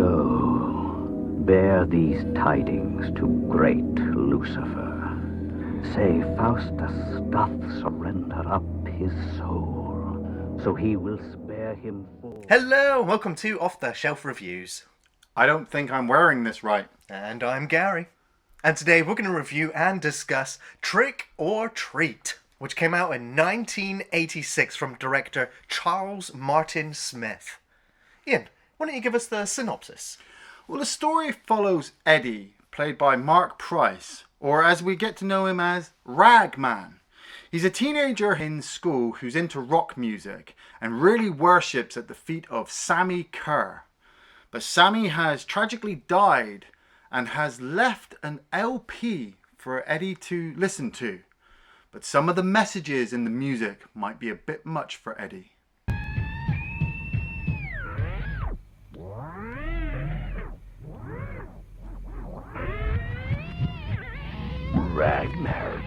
Go, bear these tidings to great Lucifer. Say Faustus doth surrender up his soul, so he will spare him for... Hello, welcome to Off the Shelf Reviews. I don't think I'm wearing this right. And I'm Gary. And today we're going to review and discuss Trick or Treat, which came out in 1986 from director Charles Martin Smith. Ian, why don't you give us the synopsis? Well, the story follows Eddie, played by Marc Price, or as we get to know him as Ragman. He's a teenager in school who's into rock music and really worships at the feet of Sammy Kerr. But Sammy has tragically died and has left an LP for Eddie to listen to. But some of the messages in the music might be a bit much for Eddie. Ragnar.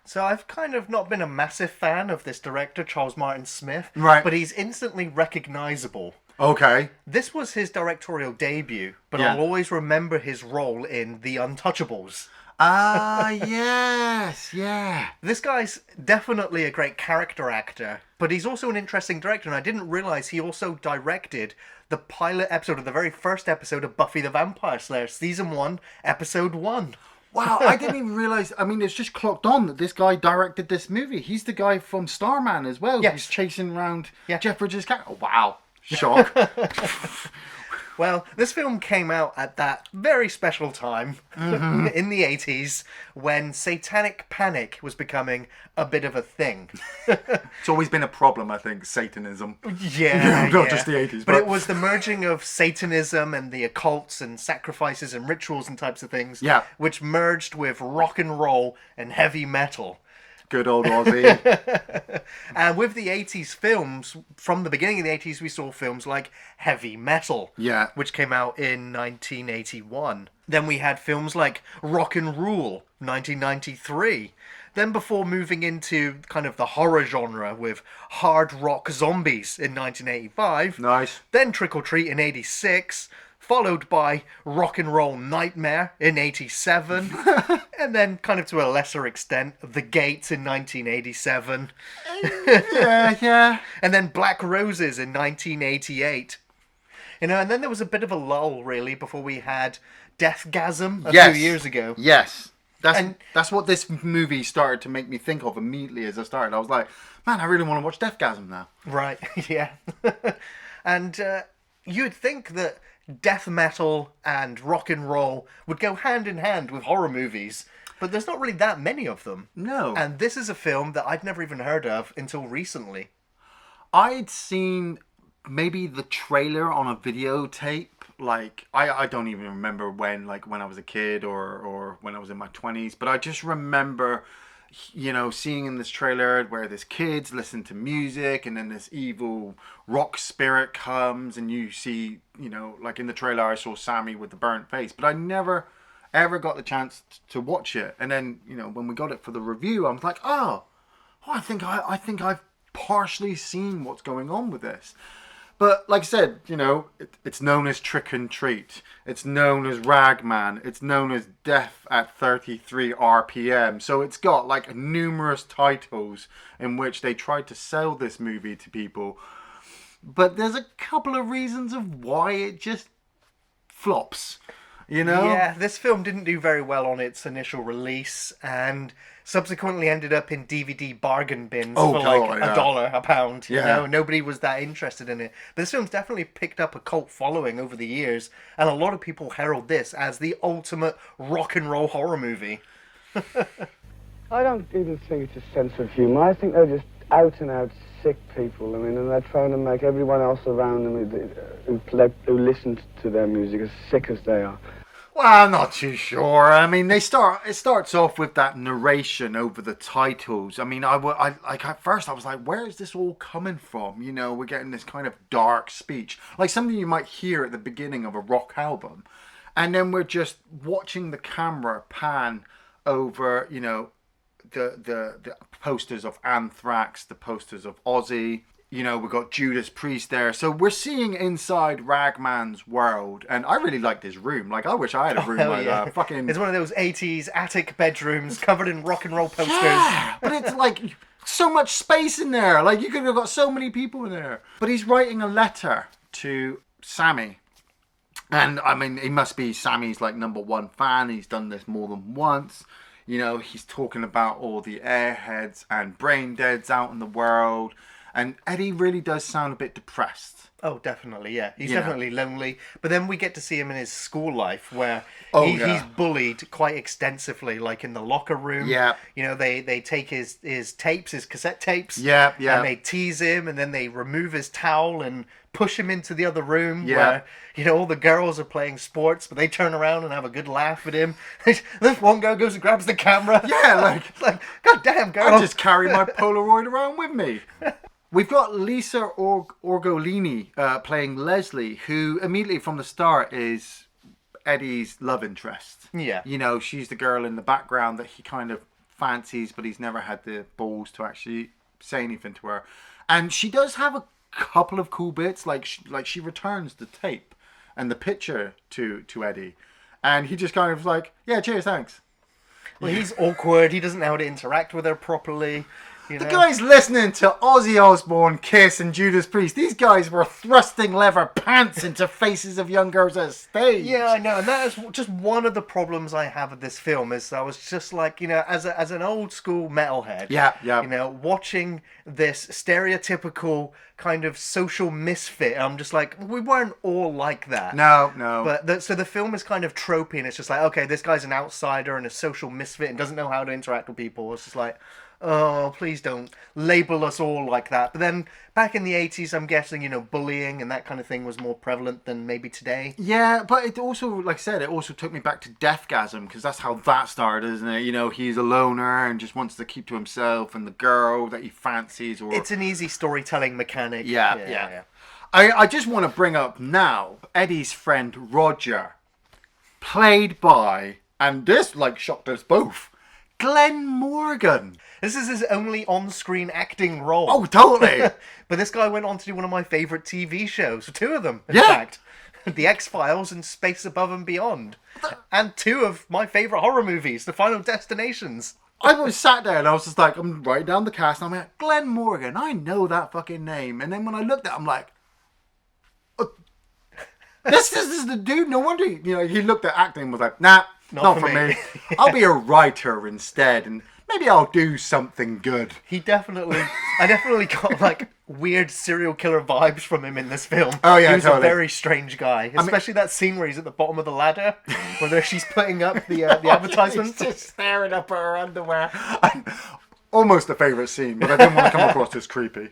So I've kind of not been a massive fan of this director, Charles Martin Smith. Right. But he's instantly recognisable. Okay. This was his directorial debut, but Yeah. I'll always remember his role in The Untouchables. Yes, yeah. This guy's definitely a great character actor, but he's also an interesting director, and I didn't realise he also directed the pilot episode of the very first episode of Buffy the Vampire Slayer, Season 1, Episode 1. Wow, I didn't even realise, I mean, it's just clocked on that this guy directed this movie. He's the guy from Starman as well. Yes. He's chasing around Yeah. Jeff Bridges' character. Oh, wow. Shock. Well, this film came out at that very special time in the 80s when satanic panic was becoming a bit of a thing. It's always been a problem, I think, Satanism. Yeah, Not just the 80s. But it was the merging of Satanism and the occults and sacrifices and rituals and types of things, Yeah. which merged with rock and roll and heavy metal. Good old Aussie. And with the 80s films, from the beginning of the 80s, we saw films like Heavy Metal, Yeah. which came out in 1981. Then we had films like Rock and Rule, 1993. Then before moving into kind of the horror genre with Hard Rock Zombies in 1985. Nice. Then Trick or Treat in 86. Followed by Rock and Roll Nightmare in 87. And then, kind of to a lesser extent, The Gates in 1987. Yeah. And then Black Roses in 1988. You know, and then there was a bit of a lull, really, before we had Deathgasm a few years ago. Yes. That's what this movie started to make me think of immediately as I started. I was like, man, I really want to watch Deathgasm now. Right, yeah. And you'd think that death metal and rock and roll would go hand in hand with horror movies, but there's not really that many of them. No. And this is a film that I'd never even heard of until recently. I'd seen maybe the trailer on a videotape. Like, I don't even remember when I was a kid or when I was in my 20s, but I just remember, you know, seeing in this trailer where this kid's listen to music and then this evil rock spirit comes and you see, you know, like in the trailer I saw Sammy with the burnt face, but I never ever got the chance to watch it. And then, you know, when we got it for the review, I was like, I think I've partially seen what's going on with this. But like I said, you know, it's known as Trick and Treat. It's known as Ragman. It's known as Death at 33 RPM. So it's got like numerous titles in which they tried to sell this movie to people. But there's a couple of reasons of why it just flops. You know? Yeah, this film didn't do very well on its initial release and subsequently ended up in DVD bargain bins for like $1 a pound. You know, nobody was that interested in it. But this film's definitely picked up a cult following over the years, and a lot of people herald this as the ultimate rock and roll horror movie. I don't even think it's a sense of humour. I think they're just out and out sick people. I mean, and they're trying to make everyone else around them who listens to their music as sick as they are. Well, I'm not too sure. I mean, it starts off with that narration over the titles. I mean, at first I was like, where is this all coming from? You know, we're getting this kind of dark speech, like something you might hear at the beginning of a rock album. And then we're just watching the camera pan over, you know, the posters of Anthrax, the posters of Ozzy. You know, we've got Judas Priest there. So we're seeing inside Ragman's world. And I really like this room. Like, I wish I had a room like that. Fucking... It's one of those 80s attic bedrooms covered in rock and roll posters. Yeah, but it's like so much space in there. Like, you could have got so many people in there. But he's writing a letter to Sammy. And, I mean, he must be Sammy's, like, #1 fan. He's done this more than once. You know, he's talking about all the airheads and brain deads out in the world. And Eddie really does sound a bit depressed. Oh, definitely, yeah. He's definitely lonely. But then we get to see him in his school life where he's bullied quite extensively, like in the locker room. Yeah. You know, they take his tapes, his cassette tapes. Yeah, yeah. And they tease him, and then they remove his towel and push him into the other room where, you know, all the girls are playing sports, but they turn around and have a good laugh at him. This one girl goes and grabs the camera. Yeah, like God damn, girl. I just carry my Polaroid around with me. We've got Lisa Orgolini playing Leslie, who immediately from the start is Eddie's love interest. Yeah. You know, she's the girl in the background that he kind of fancies, but he's never had the balls to actually say anything to her. And she does have a couple of cool bits, like she returns the tape and the picture to Eddie. And he just kind of like, yeah, cheers, thanks. Well, he's awkward. He doesn't know how to interact with her properly. You know? The guys listening to Ozzy Osbourne, Kiss, and Judas Priest, these guys were thrusting leather pants into faces of young girls at stage. Yeah, I know, and that is just one of the problems I have with this film. Is I was just like, you know, as an old school metalhead, yeah, you know, watching this stereotypical kind of social misfit, I'm just like, we weren't all like that. No. But so the film is kind of tropey, and it's just like, okay, this guy's an outsider and a social misfit and doesn't know how to interact with people. It's just like, oh, please don't label us all like that. But then back in the 80s, I'm guessing, you know, bullying and that kind of thing was more prevalent than maybe today. Yeah, but it also, like I said, it also took me back to Deathgasm, because that's how that started, isn't it? You know, he's a loner and just wants to keep to himself, and the girl that he fancies. Or it's an easy storytelling mechanic. Yeah. I just want to bring up now Eddie's friend Roger, played by, and this like shocked us both, Glenn Morgan. This is his only on-screen acting role. Oh, totally. But this guy went on to do one of my favourite TV shows. 2 of them, in fact. The X-Files and Space Above and Beyond. And 2 of my favourite horror movies, The Final Destinations. I was sat there and I was just like, I'm writing down the cast and I'm like, Glenn Morgan, I know that fucking name. And then when I looked at it, I'm like, oh, this is the dude. No wonder, you know, he looked at acting and was like, nah, not for me. I'll be a writer instead, and maybe I'll do something good. I definitely got like weird serial killer vibes from him in this film. Oh yeah, he was totally. a very strange guy, especially that scene where he's at the bottom of the ladder, where she's putting up the advertisement. He's just staring up at her underwear. Almost a favourite scene, but I didn't want to come across as creepy.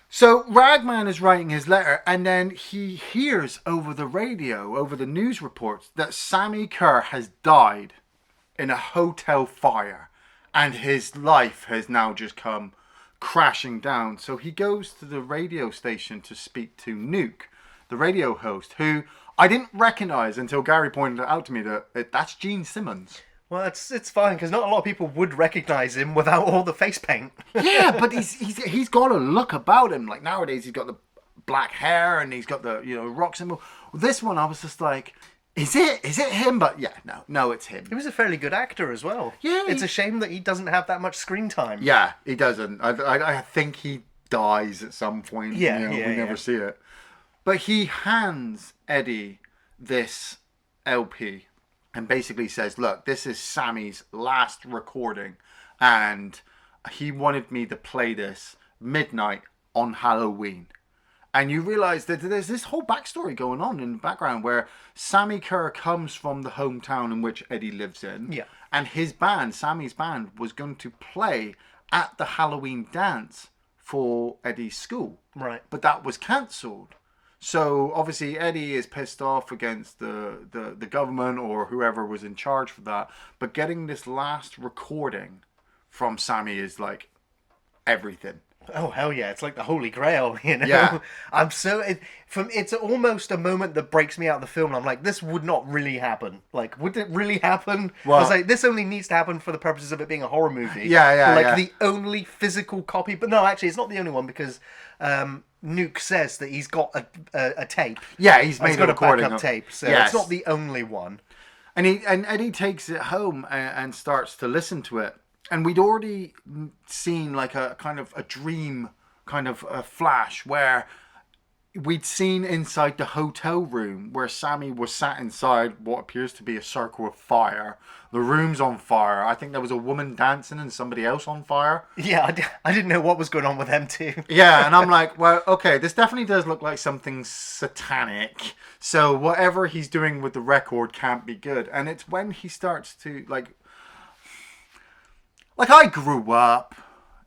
So Ragman is writing his letter, and then he hears over the radio, over the news reports, that Sammy Kerr has died in a hotel fire, and his life has now just come crashing down. So he goes to the radio station to speak to Nuke, the radio host, who I didn't recognise until Gary pointed it out to me that that's Gene Simmons. Well, it's fine, because not a lot of people would recognise him without all the face paint. Yeah, but he's got a look about him. Like nowadays, he's got the black hair and he's got the rock symbol. This one, I was just like, is it him? But yeah, no, it's him. He was a fairly good actor as well. Yeah, it's a shame that he doesn't have that much screen time. Yeah, he doesn't. I think he dies at some point. We never see it. But he hands Eddie this LP. And basically says, look, this is Sammy's last recording. And he wanted me to play this midnight on Halloween. And you realise that there's this whole backstory going on in the background where Sammy Kerr comes from the hometown in which Eddie lives in. Yeah. And his band, Sammy's band, was going to play at the Halloween dance for Eddie's school. Right. But that was cancelled. So obviously Eddie is pissed off against the government or whoever was in charge for that. But getting this last recording from Sammy is like everything. Oh hell yeah! It's like the Holy Grail, you know. Yeah. I'm so it's almost a moment that breaks me out of the film. I'm like, this would not really happen. Like, would it really happen? Well- I was like, this only needs to happen for the purposes of it being a horror movie. Yeah, But, like yeah. the only physical copy, but no, actually, it's not the only one because Nuke says that he's got a tape. Yeah, he's made He's got a a recording backup of- tape, so Yes. it's not the only one. And Eddie takes it home and starts to listen to it. And we'd already seen like a kind of a dream, kind of a flash where we'd seen inside the hotel room where Sammy was sat inside what appears to be a circle of fire. The room's on fire. I think there was a woman dancing and somebody else on fire. Yeah, I didn't know what was going on with them too. Yeah, and I'm like, well, okay, this definitely does look like something satanic. So whatever he's doing with the record can't be good. And it's when he starts to, like I grew up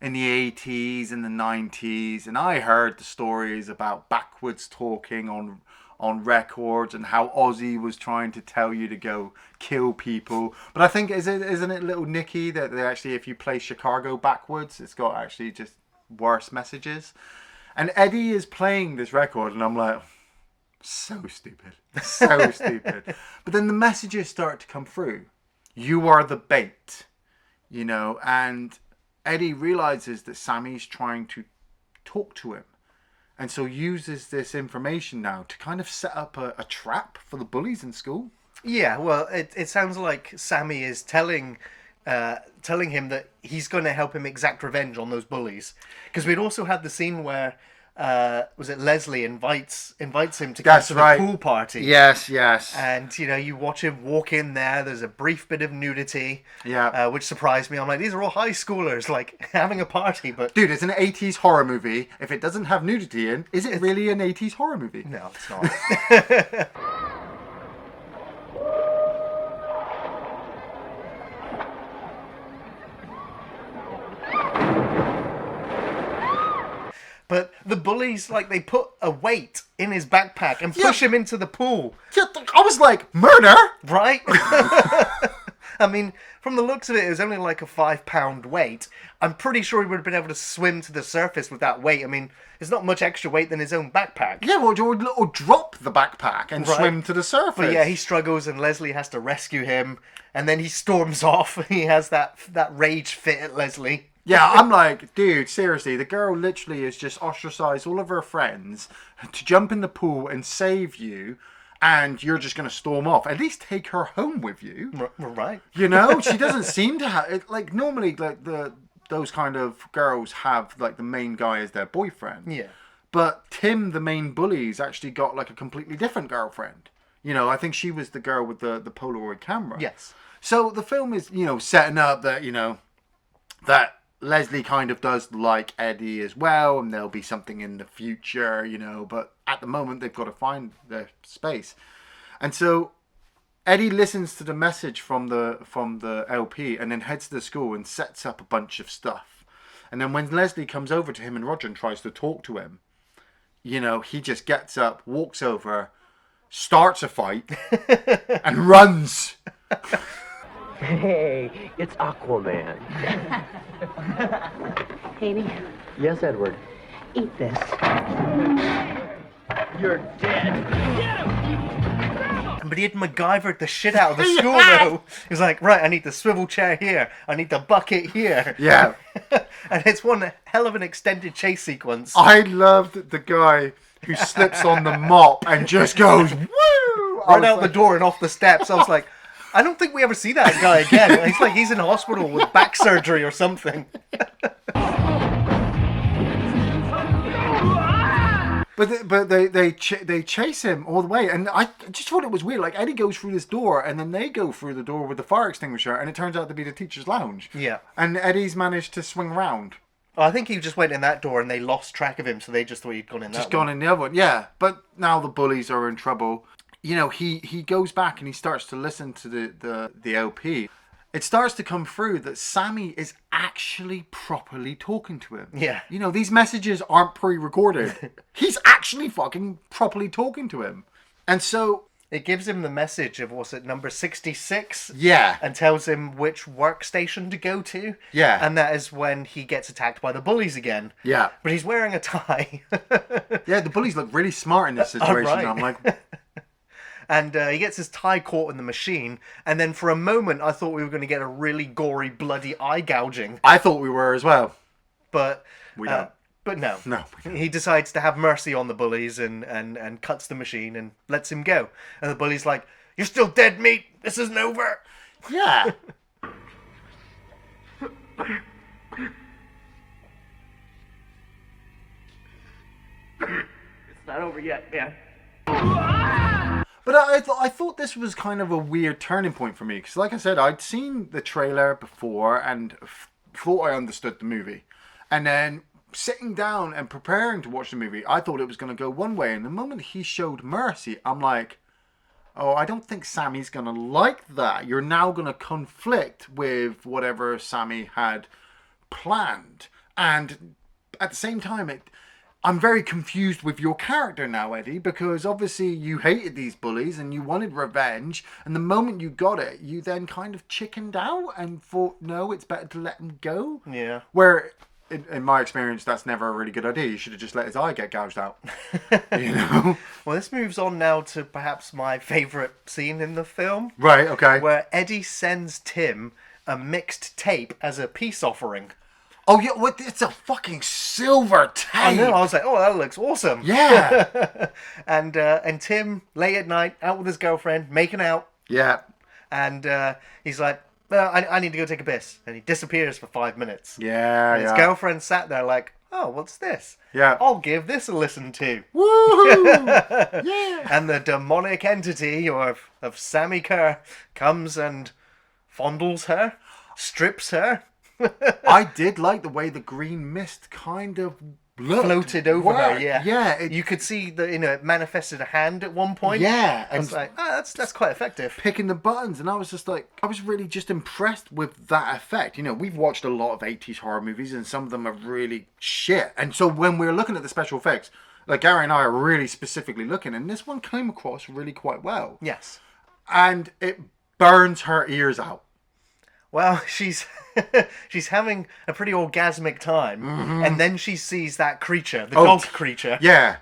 in the 80s and the 90s, and I heard the stories about backwards talking on records and how Ozzy was trying to tell you to go kill people. But I think, isn't it Little Nicky that they actually, if you play Chicago backwards, it's got actually just worse messages. And Eddie is playing this record, and I'm like, so stupid. So stupid. But then the messages start to come through. You are the bait, you know, and Eddie realizes that Sammy's trying to talk to him. And so uses this information now to kind of set up a trap for the bullies in school. Yeah, well, it sounds like Sammy is telling him that he's going to help him exact revenge on those bullies. Because we'd also had the scene where was it Leslie invites him to come to the pool party. Yes. And you know, you watch him walk in there. There's a brief bit of nudity, which surprised me. I'm like, these are all high schoolers, like having a party. But dude, it's an 80s horror movie. If it doesn't have nudity in, is it really an 80s horror movie? No, it's not. But the bullies, like, they put a weight in his backpack and push him into the pool. Yeah, I was like, murder? Right? I mean, from the looks of it, it was only like a 5-pound weight. I'm pretty sure he would have been able to swim to the surface with that weight. I mean, there's not much extra weight than his own backpack. Yeah, or drop the backpack and swim to the surface. But yeah, he struggles and Leslie has to rescue him. And then he storms off. He has that rage fit at Leslie. Yeah, I'm like, dude, seriously, the girl literally has just ostracized all of her friends to jump in the pool and save you, and you're just going to storm off. At least take her home with you. Right. You know, she doesn't seem to have it. Like, normally, like those kind of girls have like the main guy as their boyfriend. Yeah. But Tim, the main bully's actually got like a completely different girlfriend. You know, I think she was the girl with the Polaroid camera. Yes. So the film is, you know, setting up that, you know, that Leslie kind of does like Eddie as well, and there'll be something in the future, you know, but at the moment they've got to find their space. And so Eddie listens to the message from the LP and then heads to the school and sets up a bunch of stuff. And then when Leslie comes over to him and Roger and tries to talk to him, you know, he just gets up, walks over, starts a fight, and runs. Hey, it's Aquaman. Amy, Yes, Edward. eat this. You're dead. But he had MacGyvered the shit out of the school, though. He was like, right, I need the swivel chair here. I need the bucket here. Yeah. And it's one hell of an extended chase sequence. I loved the guy who slips on the mop and just goes, woo! Right out the door and off the steps. I was like, I don't think we ever see that guy again. It's like he's in hospital with back surgery or something. But they chase him all the way, and I just thought it was weird. Like, Eddie goes through this door, and then they go through the door with the fire extinguisher, and it turns out to be the teacher's lounge. Yeah. And Eddie's managed to swing around. I think he just went in that door and they lost track of him, so they just thought he'd gone in that Just gone in the other one, yeah. But now the bullies are in trouble. You know, he goes back and he starts to listen to the LP. It starts to come through that Sammy is actually properly talking to him. Yeah. You know, these messages aren't pre-recorded. He's actually fucking properly talking to him. And so It gives him the message of, what's it, number 66? Yeah. And tells him which workstation to go to. Yeah. And that is when he gets attacked by the bullies again. Yeah. But he's wearing a tie. Yeah, the bullies look really smart in this situation. Right. I'm like... And he gets his tie caught in the machine. And then for a moment, I thought we were going to get a really gory, bloody eye gouging. I thought we were as well. But... We don't. But no. No. He decides to have mercy on the bullies and cuts the machine and lets him go. And the bully's like, "You're still dead meat. This isn't over." Yeah. It's not over yet, yeah. But I thought this was kind of a weird turning point for me. Because like I said, I'd seen the trailer before and thought I understood the movie. And then... sitting down and preparing to watch the movie, I thought it was going to go one way. And the moment he showed mercy, I'm like, oh, I don't think Sammy's going to like that. You're now going to conflict with whatever Sammy had planned. And at the same time, I'm very confused with your character now, Eddie, because obviously you hated these bullies and you wanted revenge. And the moment you got it, you then kind of chickened out and thought, no, it's better to let him go. Yeah. Where... In my experience, that's never a really good idea. You should have just let his eye get gouged out. You know? Well, this moves on now to perhaps my favourite scene in the film. Right, okay. Where Eddie sends Tim a mixed tape as a peace offering. Oh, yeah, what? It's a fucking silver tape. I know, I was like, oh, that looks awesome. Yeah. And Tim, late at night, out with his girlfriend, making out. Yeah. And he's like, I need to go take a piss. And he disappears for 5 minutes. Yeah, and his girlfriend sat there like, oh, what's this? Yeah. I'll give this a listen to. Woohoo! Yeah. And the demonic entity of Sammy Kerr comes and fondles her, strips her. I did like the way the green mist kind of floated over her, yeah. Yeah. You could see that, it manifested a hand at one point. Yeah. I was like, that's quite effective. Picking the buttons, and I was just like, I was really just impressed with that effect. We've watched a lot of 80s horror movies, and some of them are really shit. And so when we're looking at the special effects, like Gary and I are really specifically looking, and this one came across really quite well. Yes. And it burns her ears out. Well, she's having a pretty orgasmic time, and then she sees that creature, the dog creature. Yeah.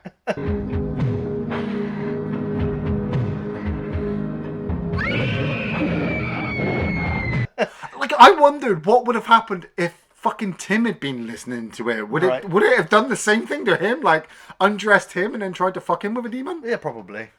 Like, I wondered what would have happened if fucking Tim had been listening to it. Would it have done the same thing to him? Like, undressed him and then tried to fuck him with a demon? Yeah, probably.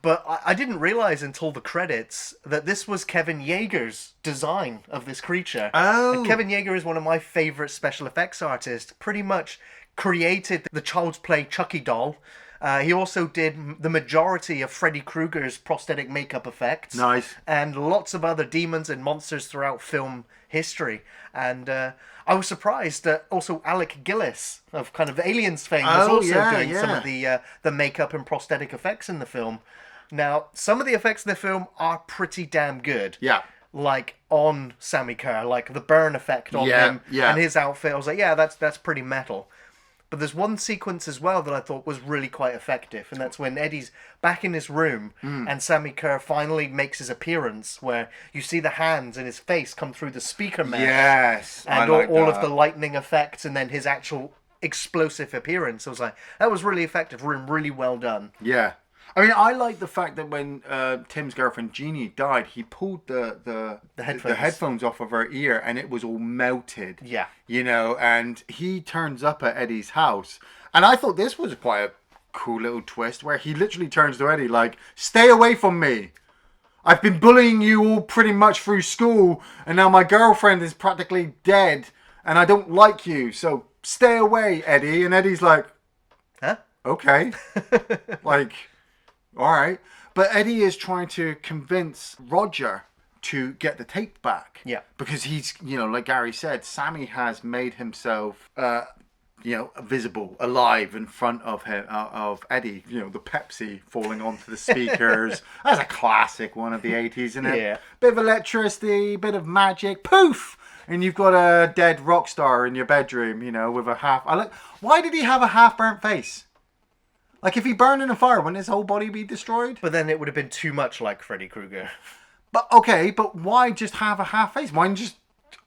But I didn't realise until the credits that this was Kevin Yeager's design of this creature. Oh. And Kevin Yeager is one of my favourite special effects artists. Pretty much created the Child's Play Chucky doll. He also did the majority of Freddy Krueger's prosthetic makeup effects. Nice. And lots of other demons and monsters throughout film history. And I was surprised that also Alec Gillis of kind of Aliens fame was also doing some of the makeup and prosthetic effects in the film. Now, some of the effects in the film are pretty damn good. Yeah. Like on Sammy Kerr, like the burn effect on him and his outfit. I was like, yeah, that's pretty metal. But there's one sequence as well that I thought was really quite effective, and that's when Eddie's back in his room and Sammy Kerr finally makes his appearance, where you see the hands and his face come through the speaker mesh. Yes, and all of the lightning effects, and then his actual explosive appearance. I was like, that was really effective, really well done. Yeah. I mean, I like the fact that when Tim's girlfriend Jeannie died, he pulled the headphones off of her ear, and it was all melted. Yeah. And he turns up at Eddie's house. And I thought this was quite a cool little twist, where he literally turns to Eddie like, stay away from me. I've been bullying you all pretty much through school, and now my girlfriend is practically dead, and I don't like you, so stay away, Eddie. And Eddie's like, huh? Okay. Like... all right. But Eddie is trying to convince Roger to get the tape back. Yeah. Because he's, like Gary said, Sammy has made himself, visible, alive in front of him, of Eddie. The Pepsi falling onto the speakers. That's a classic one of the 80s, isn't it? Yeah. Bit of electricity, bit of magic, poof! And you've got a dead rock star in your bedroom, with a half... why did he have a half-burnt face? Like, if he burned in a fire, wouldn't his whole body be destroyed? But then it would have been too much like Freddy Krueger. But, okay, but why just have a half face? Why just...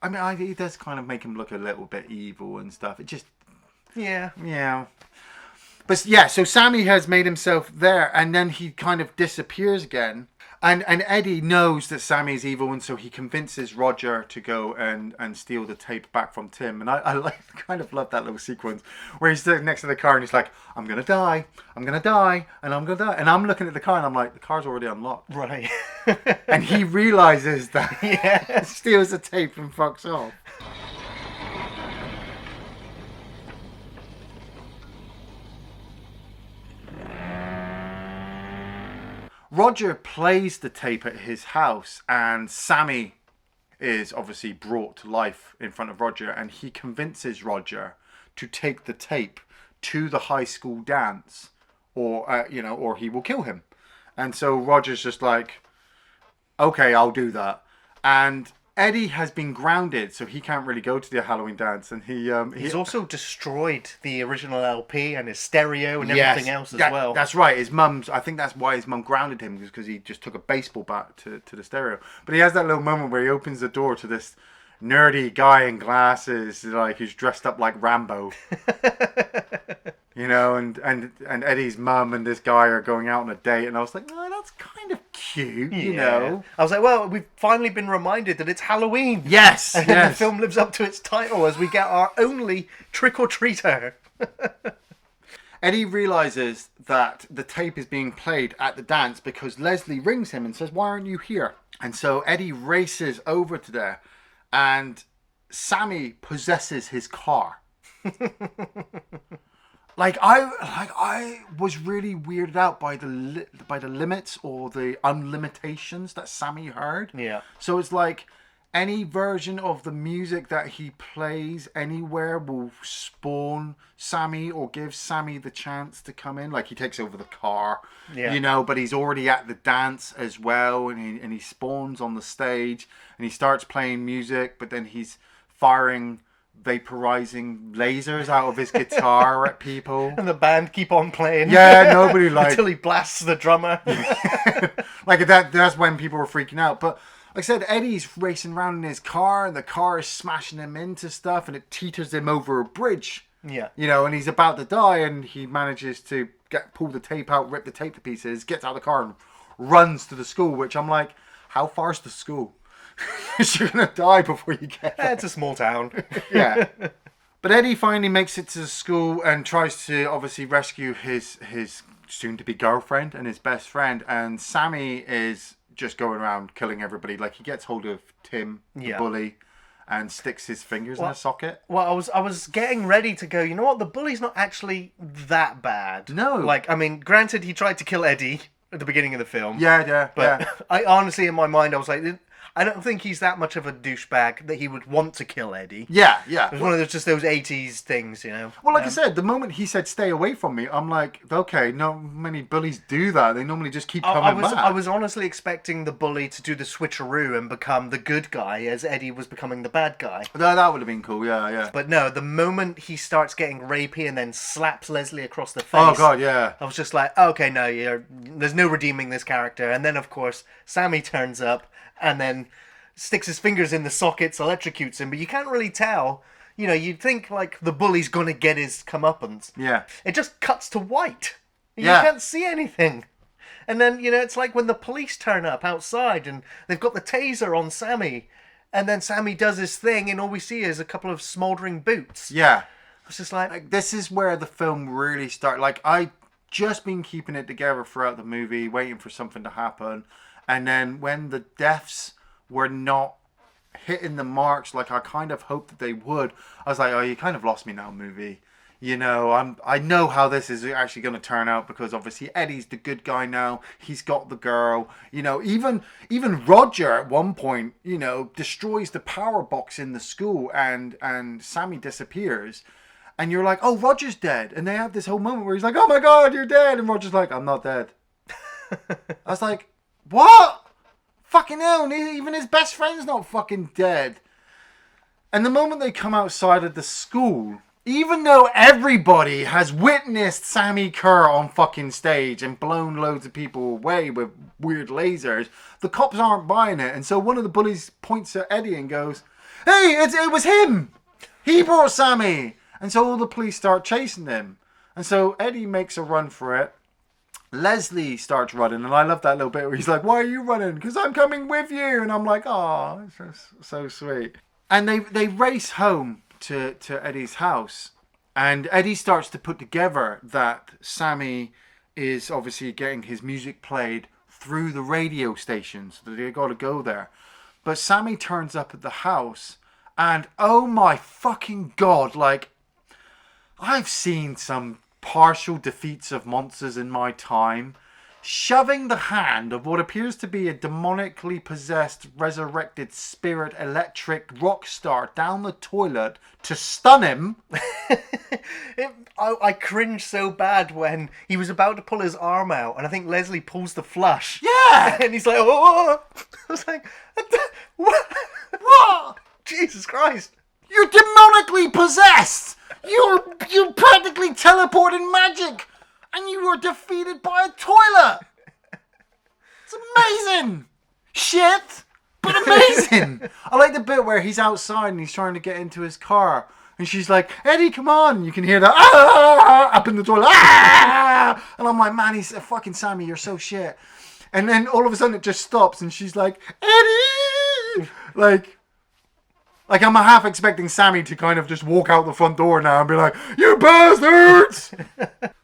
I mean, it does kind of make him look a little bit evil and stuff. It just... Yeah. Yeah. But, yeah, so Sammy has made himself there, and then he kind of disappears again. And Eddie knows that Sammy's evil, and so he convinces Roger to go and steal the tape back from Tim. And I kind of love that little sequence where he's sitting next to the car and he's like, I'm going to die, and I'm going to die. And I'm looking at the car and I'm like, the car's already unlocked. Right. And he realizes that, steals the tape and fucks off. Roger plays the tape at his house, and Sammy is obviously brought to life in front of Roger, and he convinces Roger to take the tape to the high school dance, or he will kill him. And so Roger's just like, okay, I'll do that. And Eddie has been grounded, so he can't really go to the Halloween dance, and he's also destroyed the original LP and his stereo and everything else as well. That's right. I think that's why his mum grounded him, because he just took a baseball bat to the stereo. But he has that little moment where he opens the door to this nerdy guy in glasses, like who's dressed up like Rambo. And Eddie's mum and this guy are going out on a date, and I was like, oh, that's kind of cute, you know. I was like, well, we've finally been reminded that it's Halloween. Yes, and the film lives up to its title as we get our only trick-or-treater. Eddie realizes that the tape is being played at the dance because Leslie rings him and says, why aren't you here? And so Eddie races over to there, and Sammy possesses his car. I was really weirded out by the limits or the unlimitations that Sammy heard. Yeah. So it's like any version of the music that he plays anywhere will spawn Sammy or give Sammy the chance to come in. Like, he takes over the car, but he's already at the dance as well, and he spawns on the stage, and he starts playing music, but then he's firing vaporizing lasers out of his guitar at people, and the band keep on playing. Yeah, nobody until he blasts the drummer. That's when people were freaking out. But like I said, Eddie's racing around in his car, and the car is smashing him into stuff, and it teeters him over a bridge. Yeah, and he's about to die, and he manages to pull the tape out, rip the tape to pieces, gets out of the car, and runs to the school. Which I'm like, how far's the school? You're gonna die before you get there. It's a small town. Yeah. But Eddie finally makes it to the school and tries to obviously rescue his soon-to-be girlfriend and his best friend. And Sammy is just going around killing everybody. Like, he gets hold of Tim, the bully, and sticks his fingers in a socket. Well, I was getting ready to go, you know what? The bully's not actually that bad. No. Like, I mean, granted, he tried to kill Eddie at the beginning of the film. Yeah. But I honestly, in my mind, I was like, I don't think he's that much of a douchebag that he would want to kill Eddie. Yeah. It was one of those 80s things, Well, like I said, the moment he said, stay away from me, I'm like, okay, not many bullies do that. They normally just keep coming back. I was honestly expecting the bully to do the switcheroo and become the good guy as Eddie was becoming the bad guy. That would have been cool, yeah. But no, the moment he starts getting rapey and then slaps Leslie across the face. Oh, God, yeah. I was just like, okay, no, there's no redeeming this character. And then, of course, Sammy turns up and then sticks his fingers in the sockets, electrocutes him, but you can't really tell. You'd think, like, the bully's gonna get his comeuppance. Yeah. It just cuts to white. You Yeah. can't see anything. And then, it's like when the police turn up outside and they've got the taser on Sammy, and then Sammy does his thing and all we see is a couple of smouldering boots. Yeah. It's just like... This is where the film really started. Like, I just been keeping it together throughout the movie, waiting for something to happen. And then when the deaths were not hitting the marks like I kind of hoped that they would, I was like, oh, you kind of lost me now, movie. I know how this is actually going to turn out, because obviously Eddie's the good guy now. He's got the girl. Even Roger at one point, destroys the power box in the school, and Sammy disappears. And you're like, oh, Roger's dead. And they have this whole moment where he's like, oh my God, you're dead. And Roger's like, I'm not dead. I was like, what? Fucking hell, even his best friend's not fucking dead. And the moment they come outside of the school, Even though everybody has witnessed Sammy Kerr on fucking stage and blown loads of people away with weird lasers, the cops aren't buying it. And so one of the bullies points at Eddie and goes, "Hey, it was him! He brought Sammy!" And so all the police start chasing him. And so Eddie makes a run for it. Leslie starts running, and I love that little bit where he's like, "Why are you running?" "Because I'm coming with you." And I'm like, "Oh, it's so sweet." And they race home to Eddie's house, and Eddie starts to put together that Sammy is obviously getting his music played through the radio stations, so they got to go there. But Sammy turns up at the house, and oh my fucking god, like, I've seen some partial defeats of monsters in my time. Shoving the hand of what appears to be a demonically possessed, resurrected spirit electric rock star down the toilet to stun him. I cringed so bad when he was about to pull his arm out, and I think Leslie pulls the flush. Yeah! And he's like, "Oh!" I was like, "What? What? Jesus Christ! You're demonically possessed! You're practically teleporting magic! And you were defeated by a toilet! It's amazing! Shit! But amazing! I like the bit where he's outside and he's trying to get into his car. And she's like, "Eddie, come on!" You can hear that, "Ah!" up in the toilet. "Ah!" And I'm like, man, he's a fucking Sammy, you're so shit. And then all of a sudden it just stops and she's like, "Eddie!" Like I'm half expecting Sammy to kind of just walk out the front door now and be like, "You bastards!"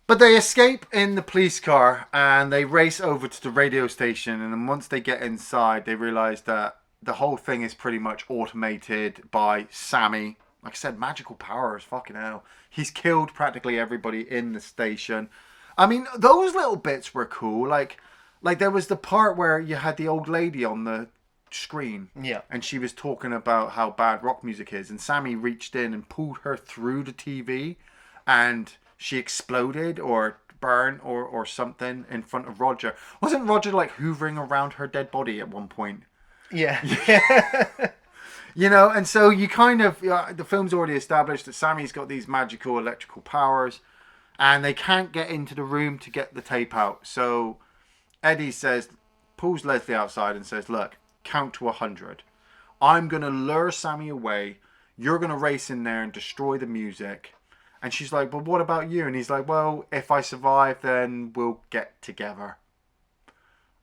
But they escape in the police car and they race over to the radio station. And then once they get inside, they realize that the whole thing is pretty much automated by Sammy. Like I said, magical powers, fucking hell. He's killed practically everybody in the station. I mean, those little bits were cool. Like there was the part where you had the old lady on the screen. Yeah. And she was talking about how bad rock music is. And Sammy reached in and pulled her through the TV. And she exploded or burned or something in front of Roger. Wasn't Roger like hoovering around her dead body at one point? Yeah. You know, and so you kind of, the film's already established that Sammy's got these magical electrical powers and they can't get into the room to get the tape out. So Eddie pulls Leslie outside and says, "Look, count to 100. I'm going to lure Sammy away. You're going to race in there and destroy the music." And she's like, "But what about you?" And he's like, "Well, if I survive, then we'll get together."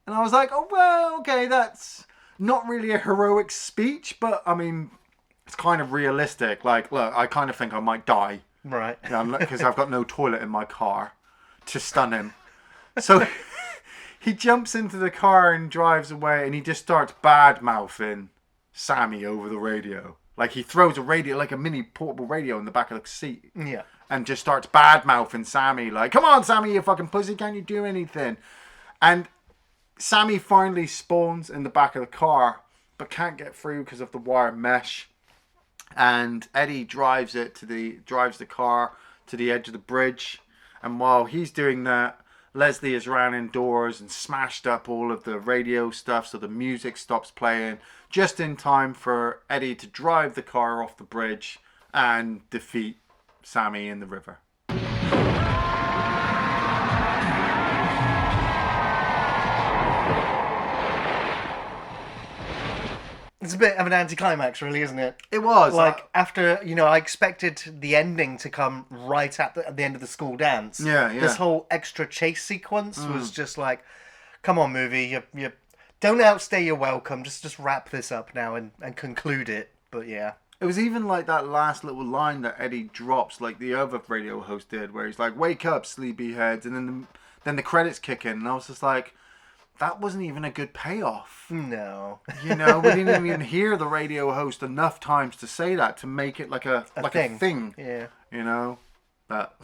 And I was like, "Oh, well, okay, that's not really a heroic speech, but I mean, it's kind of realistic. Like, look, I kind of think I might die. Right. Because I've got no toilet in my car to stun him." So he jumps into the car and drives away and he just starts bad-mouthing Sammy over the radio. Like he throws a radio, like a mini portable radio in the back of the seat. Yeah. And just starts bad-mouthing Sammy. Like, "Come on, Sammy, you fucking pussy, can't you do anything?" And Sammy finally spawns in the back of the car, but can't get through because of the wire mesh. And Eddie drives the car to the edge of the bridge. And while he's doing that, Leslie has ran indoors and smashed up all of the radio stuff so the music stops playing just in time for Eddie to drive the car off the bridge and defeat Sammy in the river. It's a bit of an anticlimax, really, isn't it? It was. Like, after, I expected the ending to come right at the end of the school dance. Yeah. This whole extra chase sequence was just like, come on, movie, you don't outstay your welcome. Just wrap this up now and conclude it. But yeah. It was even like that last little line that Eddie drops, like the other radio host did, where he's like, "Wake up, sleepyheads," and then the credits kick in, and I was just like, that wasn't even a good payoff. No. We didn't even hear the radio host enough times to say that, to make it like a thing. Yeah. But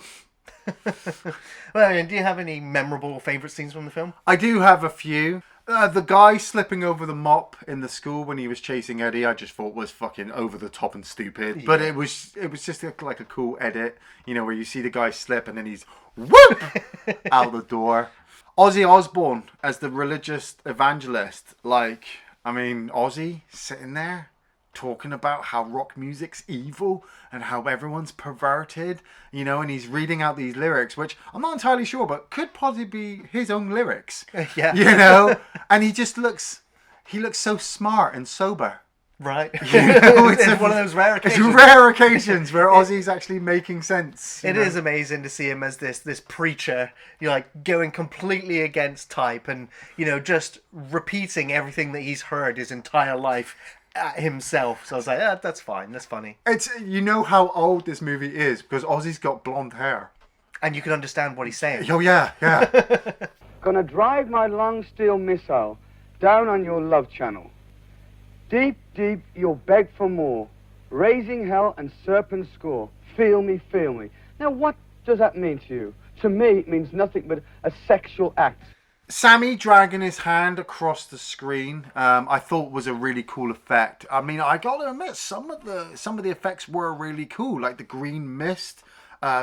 well, I mean, do you have any memorable favourite scenes from the film? I do have a few. The guy slipping over the mop in the school when he was chasing Eddie, I just thought was fucking over the top and stupid. Yeah. But it was just like a cool edit, where you see the guy slip and then he's whoop out the door. Ozzy Osbourne as the religious evangelist. Ozzy sitting there talking about how rock music's evil and how everyone's perverted, you know, and he's reading out these lyrics, which I'm not entirely sure, but could possibly be his own lyrics. Yeah. You know? And he looks so smart and sober. Right. You know, it's one of those rare occasions. It's rare occasions where Ozzy's actually making sense. It is amazing to see him as this preacher, you know, like going completely against type and, you know, just repeating everything that he's heard his entire life himself. So I was like, that's fine. That's funny. It's, you know how old this movie is because Ozzy's got blonde hair. And you can understand what he's saying. Oh, yeah. Gonna drive my long steel missile down on your love channel. Deep, deep, you'll beg for more. Raising hell and serpent score. Feel me, feel me. Now, what does that mean to you? To me, it means nothing but a sexual act. Sammy dragging his hand across the screen, I thought was a really cool effect. I mean, I gotta admit, some of the effects were really cool, like the green mist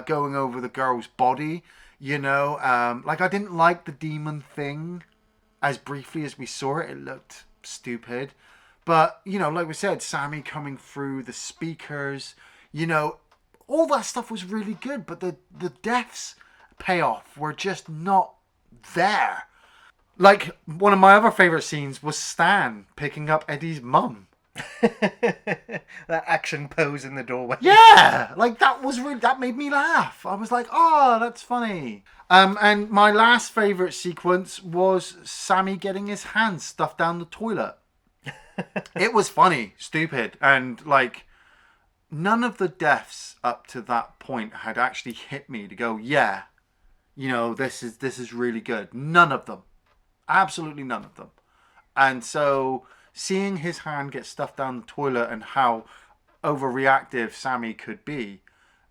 going over the girl's body. You know, like I didn't like the demon thing as briefly as we saw it. It looked stupid. But, you know, like we said, Sammy coming through the speakers, you know, all that stuff was really good. But the deaths payoff were just not there. Like, one of my other favourite scenes was Stan picking up Eddie's mum. That action pose in the doorway. Yeah, like that was really, that made me laugh. I was like, oh, that's funny. And my last favourite sequence was Sammy getting his hand stuffed down the toilet. It was funny, stupid, and like none of the deaths up to that point had actually hit me to go, yeah, you know, this is really good. None of them, absolutely none of them. And so seeing his hand get stuffed down the toilet and how overreactive Sammy could be,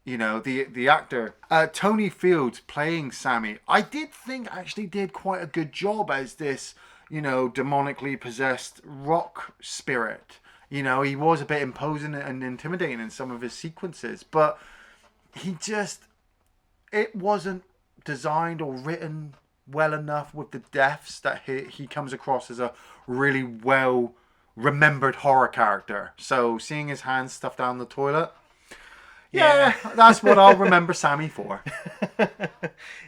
you know, the actor Tony Fields playing Sammy, I did think actually did quite a good job as this, you know, demonically possessed rock spirit. You know, he was a bit imposing and intimidating in some of his sequences, but it wasn't designed or written well enough with the deaths that he comes across as a really well remembered horror character. So seeing his hands stuffed down the toilet, yeah, that's what I'll remember Sammy for.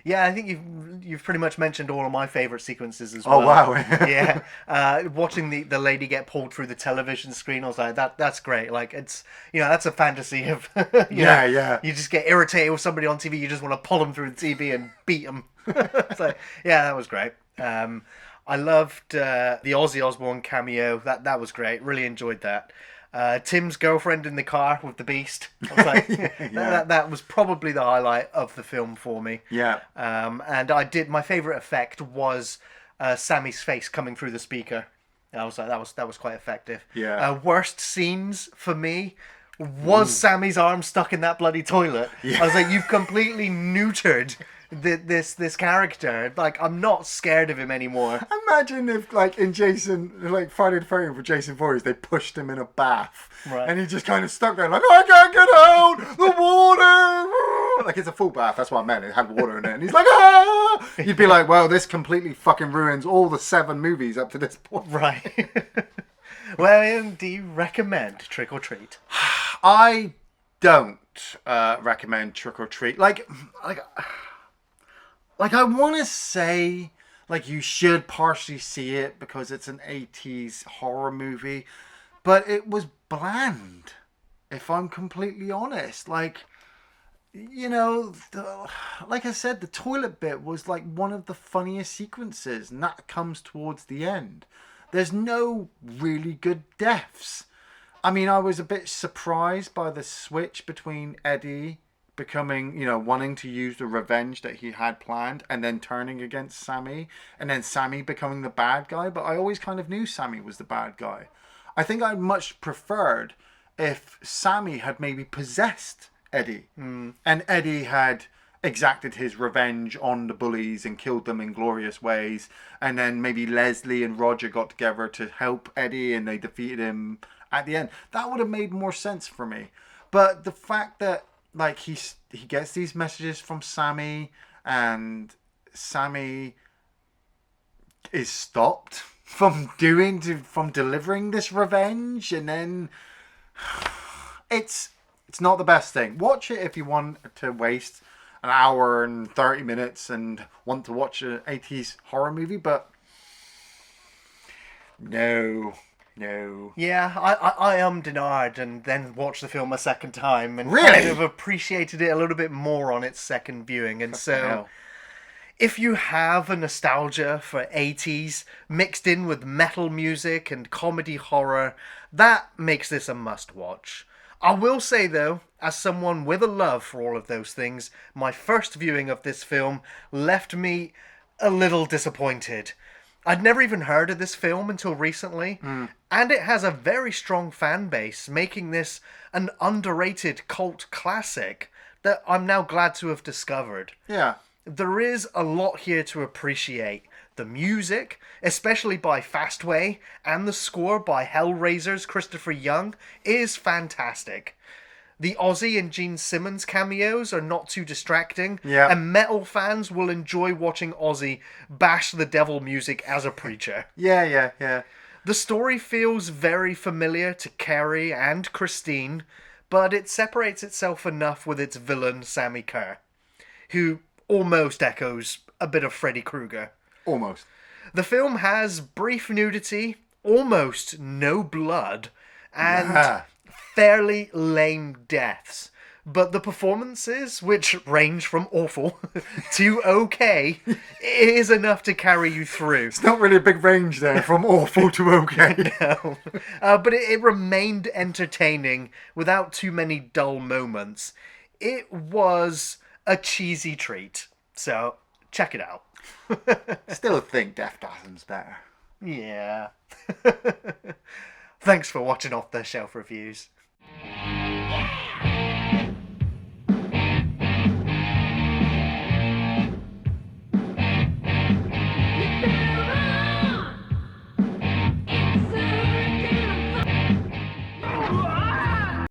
Yeah, I think you've pretty much mentioned all of my favourite sequences as well. Oh wow. Yeah. Watching the lady get pulled through the television screen, I was like, that's great. Like, it's, you know, that's a fantasy of yeah. You just get irritated with somebody on TV, you just want to pull them through the TV and beat them. So yeah, that was great. I loved the Ozzy Osbourne cameo. That was great. Really enjoyed that. Tim's girlfriend in the car with the beast. I was like, that was probably the highlight of the film for me. Yeah. And my favourite effect was Sammy's face coming through the speaker. I was like, that was quite effective. Yeah. Worst scenes for me was Sammy's arm stuck in that bloody toilet. Yeah. I was like, you've completely neutered this character. Like, I'm not scared of him anymore. Imagine if, like, in Jason, like Friday the 13th for Jason Voorhees, they pushed him in a bath, right, and he just kind of stuck there like, I can't get out, the water. Like, it's a full bath. That's what I meant. It had water in it, and he's like, ah. You'd be like, well, this completely fucking ruins all the 7 movies up to this point. Right. Well, Iain, do you recommend Trick or Treat? I don't recommend Trick or Treat. Like I want to say, like, you should partially see it because it's an 80s horror movie, but it was bland, if I'm completely honest. Like, you know, like I said, the toilet bit was like one of the funniest sequences, and that comes towards the end. There's no really good deaths. I mean, I was a bit surprised by the switch between Eddie becoming, you know, wanting to use the revenge that he had planned and then turning against Sammy, and then Sammy becoming the bad guy. But I always kind of knew Sammy was the bad guy. I think I'd much preferred if Sammy had maybe possessed Eddie, and Eddie had exacted his revenge on the bullies and killed them in glorious ways, and then maybe Leslie and Roger got together to help Eddie and they defeated him at the end. That would have made more sense for me. But the fact that, like, he gets these messages from Sammy, and Sammy is stopped from delivering this revenge, and then It's not the best thing. Watch it if you want to waste an hour and 30 minutes and want to watch an 80s horror movie, but no. Yeah, I denied and then watched the film a second time and really? kind of appreciated it a little bit more on its second viewing. And so, if you have a nostalgia for 80s mixed in with metal music and comedy horror, that makes this a must-watch. I will say, though, as someone with a love for all of those things, my first viewing of this film left me a little disappointed. I'd never even heard of this film until recently, and it has a very strong fan base, making this an underrated cult classic that I'm now glad to have discovered. Yeah. There is a lot here to appreciate. The music, especially by Fastway, and the score by Hellraiser's Christopher Young, is fantastic. The Ozzy and Gene Simmons cameos are not too distracting, and metal fans will enjoy watching Ozzy bash the devil music as a preacher. Yeah. The story feels very familiar to Carrie and Christine, but it separates itself enough with its villain, Sammy Kerr, who almost echoes a bit of Freddy Krueger. Almost. The film has brief nudity, almost no blood, and fairly lame deaths. But the performances, which range from awful to okay, is enough to carry you through. It's not really a big range there, from awful to okay. No. But it remained entertaining without too many dull moments. It was a cheesy treat. So, check it out. Still think Death Dasm's better. Yeah. Thanks for watching Off the Shelf Reviews.